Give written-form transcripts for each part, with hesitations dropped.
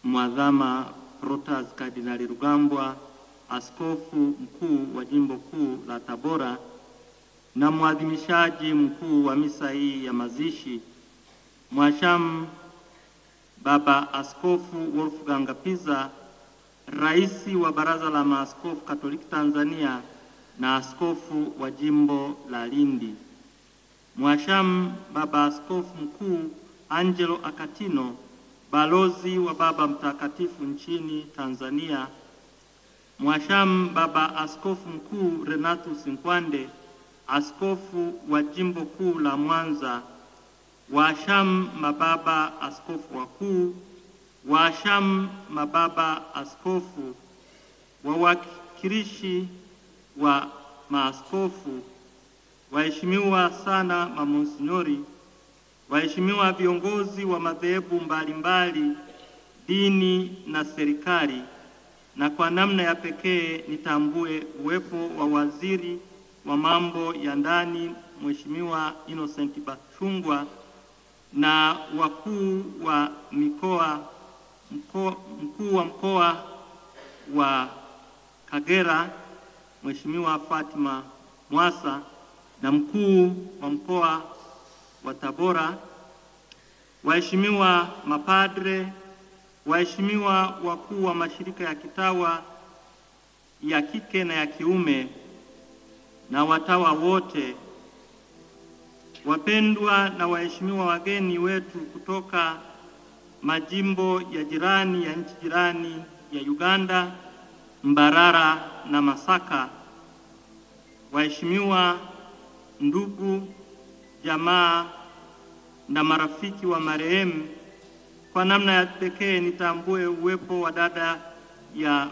Mwadhama Protas Kardinali Rugambwa, askofu mkuu wa jimbo kuu la Tabora na mwadhimishaji mkuu wa misa hii ya mazishi, Mhashamu Baba Askofu Wolfgang Pisa, Rais wa Baraza la Maaskofu Katoliki Tanzania na askofu wa jimbo la Lindi, Mhashamu Baba Askofu Mkuu Angelo Akatino, balozi wa Baba Mtakatifu nchini Tanzania, Mhashamu Baba Askofu Mkuu Renatus Nkwande, askofu wa jimbo kuu la Mwanza, Wahashamu mababa askofu wakuu, wahashamu mababa askofu, wawakilishi wa maaskofu, waheshimiwa sana mamonsnyori, waheshimiwa viongozi wa madhehebu mbalimbali, dini na serikali, na kwa namna ya pekee nitambue uwepo wa waziri wa mambo ya ndani Mheshimiwa Innocent Bashungwa na wakuu wa mikoa, mkuu wa mkoa wa Kagera Mheshimiwa Fatima Mwasa na mkuu wa mkoa wa Tabora, waheshimiwa mapadre, waheshimiwa wakuu wa mashirika ya kitawa ya kike na ya kiume na watawa wote, wapendwa na waheshimiwa wageni wetu kutoka majimbo ya jirani ya nchi jirani ya Uganda, Mbarara na Masaka, waheshimiwa ndugu, jamaa na marafiki wa marehemu, kwa namna ya pekee nitambue uwepo wa dada ya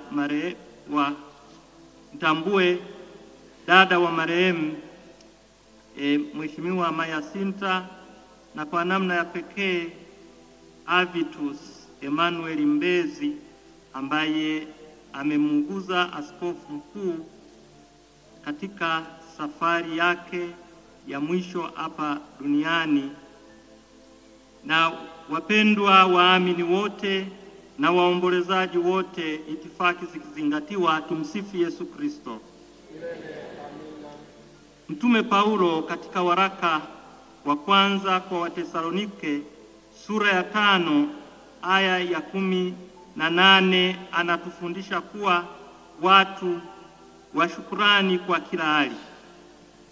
dada wa marehemu Mheshimiwa Maya Sinta, na kwa namna ya pekee Avitus Emmanuel Mbezi ambaye amemuuguza askofu mkuu katika safari yake ya mwisho hapa duniani, na wapendwa waamini wote na waombolezaji wote, itifaki zikizingatiwa. Tumsifu Yesu Kristo. Mtume Paulo katika waraka wa kwanza kwa Watesalonike sura ya 5 aya ya 18 anatufundisha kuwa watu wa shukrani kwa kila hali.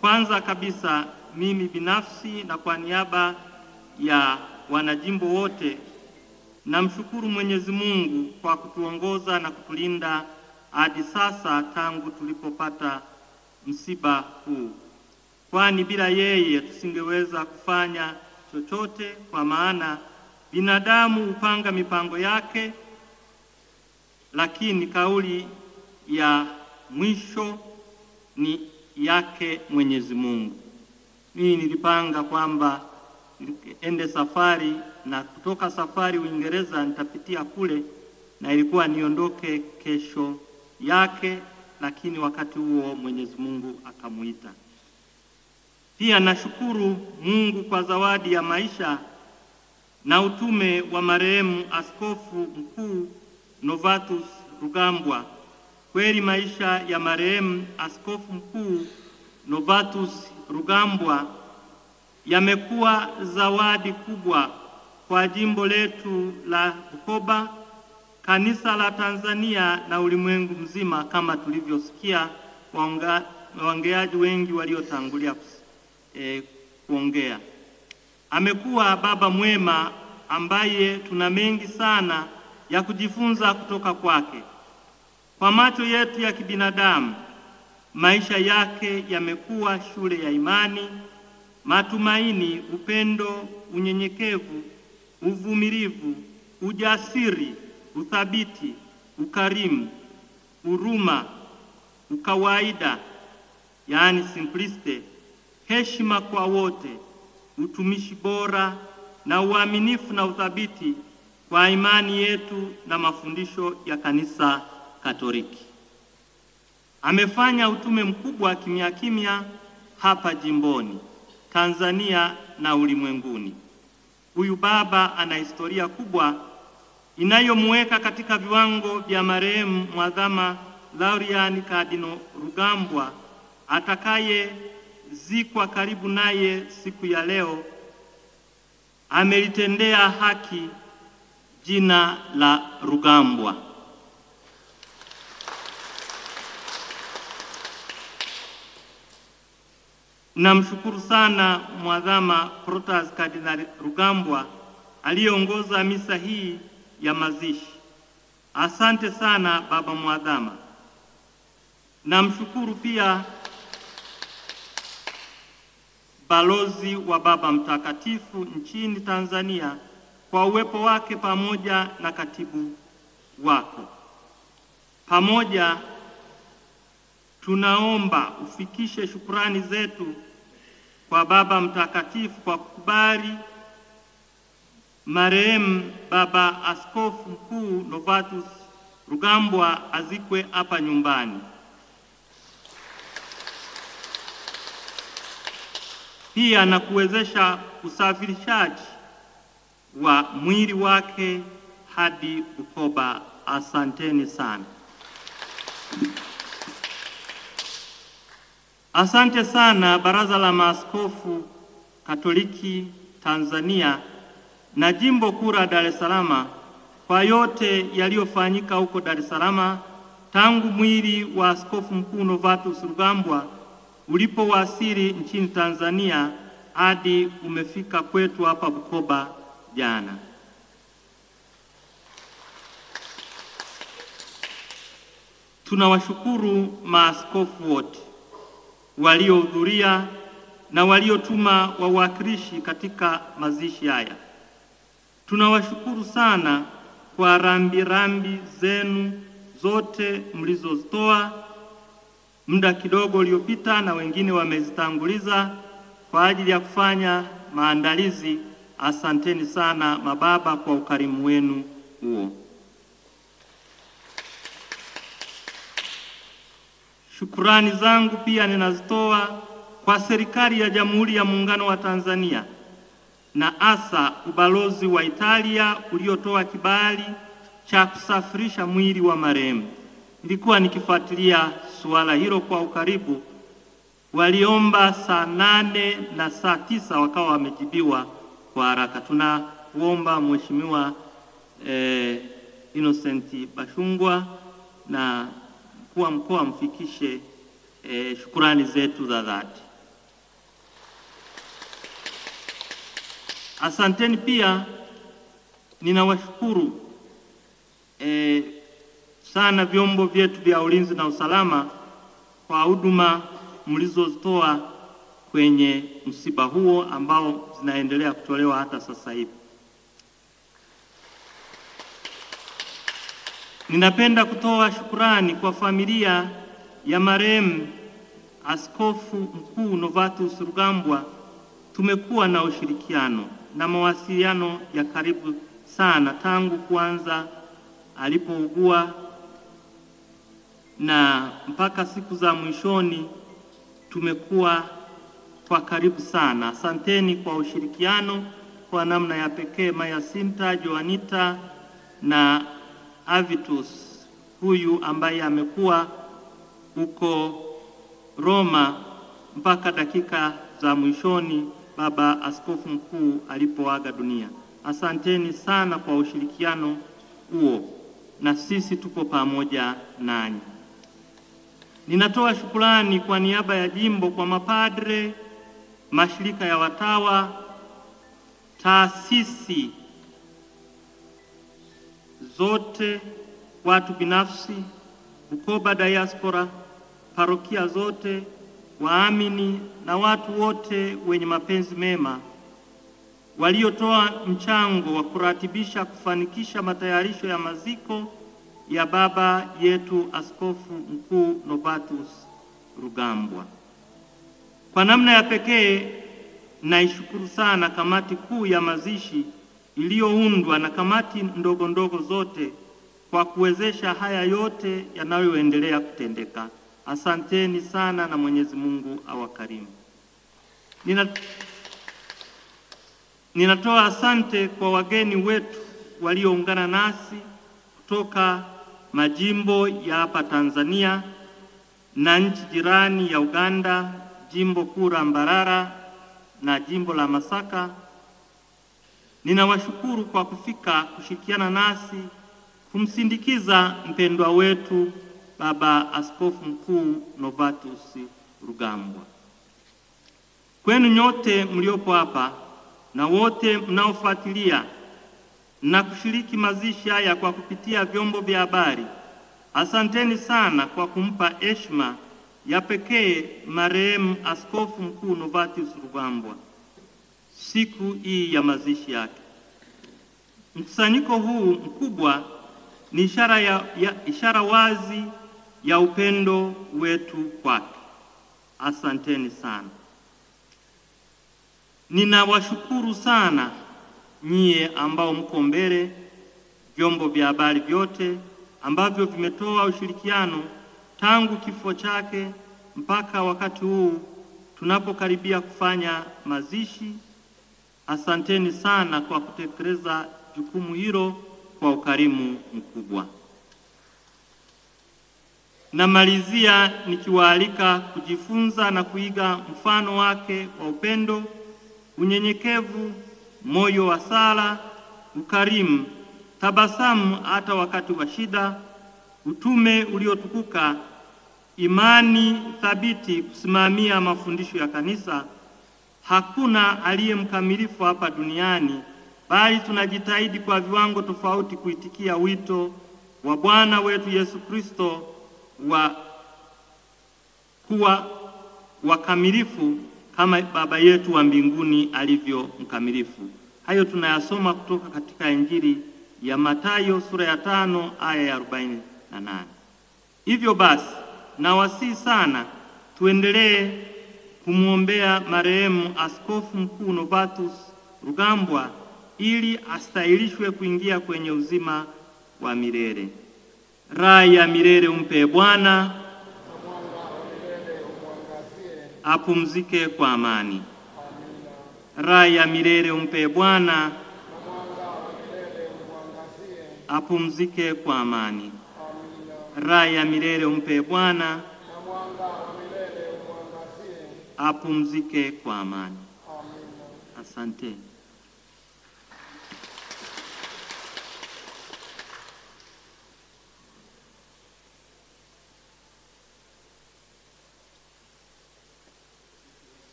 Kwanza kabisa, mimi binafsi na kwa niaba ya wanajimbo wote, namshukuru Mwenyezi Mungu kwa kutuongoza na kutulinda hadi sasa tangu tulipopata msiba huu, kwani bila yeye tusingeweza kufanya chochote, kwa maana binadamu hupanga mipango yake, lakini kauli ya mwisho ni yake Mwenyezi Mungu. Mimi nilipanga kwamba ende safari, na kutoka safari Uingereza nitapitia kule, na ilikuwa niondoke kesho yake, lakini wakati huo Mwenyezi Mungu akamuita. Pia nashukuru Mungu kwa zawadi ya maisha na utume wa marehemu Askofu Mkuu Novatus Rugambwa. Kweli maisha ya marehemu Askofu Mkuu Novatus Rugambwa yamekuwa zawadi kubwa kwa jimbo letu la Bukoba, kanisa la Tanzania na ulimwengu mzima, kama tulivyosikia waongeaji wengi waliotangulia kuongea. Amekuwa baba mwema ambaye tuna mengi sana ya kujifunza kutoka kwake. Kwa macho yetu ya kibinadamu, maisha yake yamekuwa shule ya imani, matumaini, upendo, unyenyekevu, uvumilivu, ujasiri, uthabiti, ukarimu, huruma, ukawaida, yaani simplicity, heshima kwa wote, utumishi bora na uaminifu na uthabiti kwa imani yetu na mafundisho ya Kanisa Katoliki. Amefanya utume mkubwa kimya kimya hapa jimboni, Tanzania na ulimwenguni. Huyu baba ana historia kubwa inayomweka katika viwango vya marehemu Mwadhama Laurian Kardinali Rugambwa atakayezikwa karibu naye siku ya leo, amelitendea haki jina la Rugambwa. Namshukuru sana Mwadhama Protas Kardinali Rugambwa aliyeongoza misa hii ya mazishi. Asante sana Baba Mwadhama. Namshukuru pia balozi wa Baba Mtakatifu nchini Tanzania kwa uwepo wake pamoja na katibu wako. Pamoja tunaomba ufikishe shukrani zetu kwa Baba Mtakatifu kwa kukubali marehemu Baba Askofu Mkuu Novatus Rugambwa azikwe hapa nyumbani. Pia na kuwezesha usafirishaji wa mwili wake hadi Bukoba. Asanteni sana. Asante sana Baraza la Maaskofu Katoliki Tanzania na Jimbo Kuu la Dar es Salaam kwa yote yaliyofanyika huko Dar es Salaam tangu mwili wa Askofu Mkuu Novatus Rugambwa ulipowasili nchini Tanzania hadi umefika kwetu hapa Bukoba jana. Tunawashukuru maaskofu wote waliohudhuria na waliotuma wawakilishi katika mazishi haya. Tunawashukuru sana kwa rambirambi zenu zote mlizozitoa muda kidogo uliopita na wengine wamezitanguliza kwa ajili ya kufanya maandalizi. Asanteni sana mababa kwa ukarimu wenu huo. Shukrani zangu pia ninazitoa kwa serikali ya Jamhuri ya Muungano wa Tanzania na hasa ubalozi wa Italia uliotoa kibali cha kusafirisha mwili wa marehemu. Nilikuwa nikifuatilia suala hilo kwa ukaribu. Waliomba saa 8 na saa 9 wakawa wamejibiwa kwa haraka. Tunaomba Mheshimiwa Innocent Bashungwa na mkuu wa mkoa mfikishe shukrani zetu za dhati. Asanteni pia, ninawashukuru sana vyombo vyetu vya ulinzi na usalama kwa huduma mlizozitoa kwenye msiba huo ambao zinaendelea kutolewa hata sasa hivi. Ninapenda kutoa shukrani kwa familia ya marehemu Askofu Mkuu Novatus Rugambwa. Tumekuwa na ushirikiano na mawasiliano ya karibu sana tangu kuanza alipougua na mpaka siku za mwishoni tumekuwa kwa karibu sana. Asanteni kwa ushirikiano. Kwa namna ya pekee Maya Sinta, Joanita na Avitus huyu ambaye amekuwa huko Roma mpaka dakika za mwishoni Baba Askofu Mkuu alipoaga dunia. Asanteni sana kwa ushirikiano huo, na sisi tupo pamoja nanyi. Ninatoa shukrani kwa niaba ya jimbo kwa mapadre, mashirika ya watawa, taasisi zote, watu binafsi, Bukoba diaspora, parokia zote, waamini na watu wote wenye mapenzi mema waliotoa mchango wa kuratibisha kufanikisha matayarisho ya maziko ya baba yetu Askofu Mkuu Novatus Rugambwa. Kwa namna ya pekee naishukuru sana kamati kuu ya mazishi iliyoundwa na kamati ndogo ndogo zote kwa kuwezesha haya yote yanayoendelea kutendeka. Asanteni sana na Mwenyezi Mungu awakarimu. Ninatoa asante kwa wageni wetu walioungana nasi kutoka majimbo ya hapa Tanzania na nchi jirani ya Uganda, jimbo kuu la Mbarara na jimbo la Masaka. Ninawashukuru kwa kufika kushirikiana nasi kumsindikiza mpendwa wetu Baba Askofu Mkuu Novatus Rugambwa. Kwenu nyote mliopo hapa na wote mnaofuatilia na kushiriki mazishi haya kwa kupitia vyombo vya habari, asanteni sana kwa kumpa heshima ya pekee marehemu Askofu Mkuu Novatus Rugambwa siku hii ya mazishi yake. Mkusanyiko huu mkubwa ni ishara wazi ya upendo wetu kwake. Asanteni sana. Ninawashukuru sana nyie ambao mko mbele, vyombo vya habari vyote ambavyo vimetoa ushirikiano tangu kifo chake mpaka wakati huu tunapokaribia kufanya mazishi. Asanteni sana kwa kutekeleza jukumu hilo kwa ukarimu mkubwa. Namalizia nikiwaalika kujifunza na kuiga mfano wake wa upendo, unyenyekevu, moyo wa sala, ukarimu, tabasamu hata wakati wa shida, utume uliotukuka, imani thabiti, kusimamia mafundisho ya kanisa. Hakuna aliye mkamilifu hapa duniani, bali tunajitahidi kwa viwango tofauti kuitikia wito wa Bwana wetu Yesu Kristo wa kuwa wakamilifu kama Baba yetu wa mbinguni alivyo mkamilifu. Hayo tunayasoma kutoka katika Injili ya Mathayo sura ya 5 aya ya 48. Hivyo basi, nawasihi sana tuendelee kumwombea marehemu Askofu Mkuu Novatus Rugambwa ili astahilishwe kuingia kwenye uzima wa milele. Raha ya milele umpe Bwana, apumzike kwa amani. Raha ya milele umpe Bwana, apumzike kwa amani. Raha ya milele umpe Bwana, apumzike kwa amani. Asante.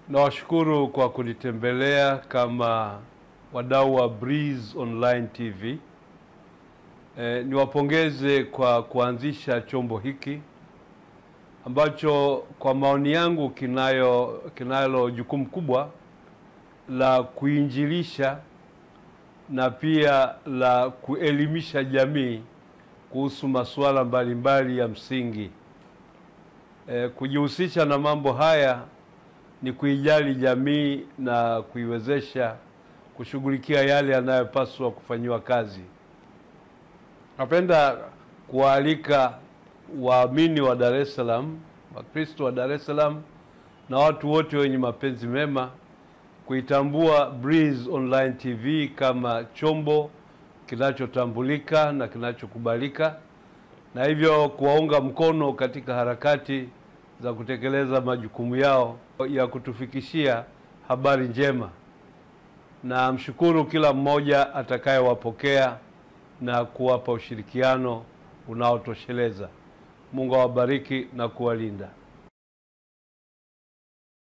Nawashukuru kwa kunitembelea kama wadau wa Breeze Online TV. Niwapongeze kwa kuanzisha chombo hiki ambacho kwa maoni yangu kinalo jukumu kubwa la kuinjilisha na pia la kuelimisha jamii kuhusu masuala mbalimbali ya msingi. Kujihusisha na mambo haya ni kuijali jamii na kuiwezesha kushughulikia yale yanayopaswa kufanywa kazi. Napenda kualika waamini wa Dar es Salaam, Wakristo wa Dar es Salaam na watu wote wenye mapenzi mema kuitambua Breeze Online TV kama chombo kinachotambulika na kinachokubalika, na hivyo kuwaunga mkono katika harakati za kutekeleza majukumu yao ya kutufikishia habari njema. Na mshukuru kila mmoja atakayewapokea na kuwapa ushirikiano unaotosheleza. Mungu awabariki na kuwalinda.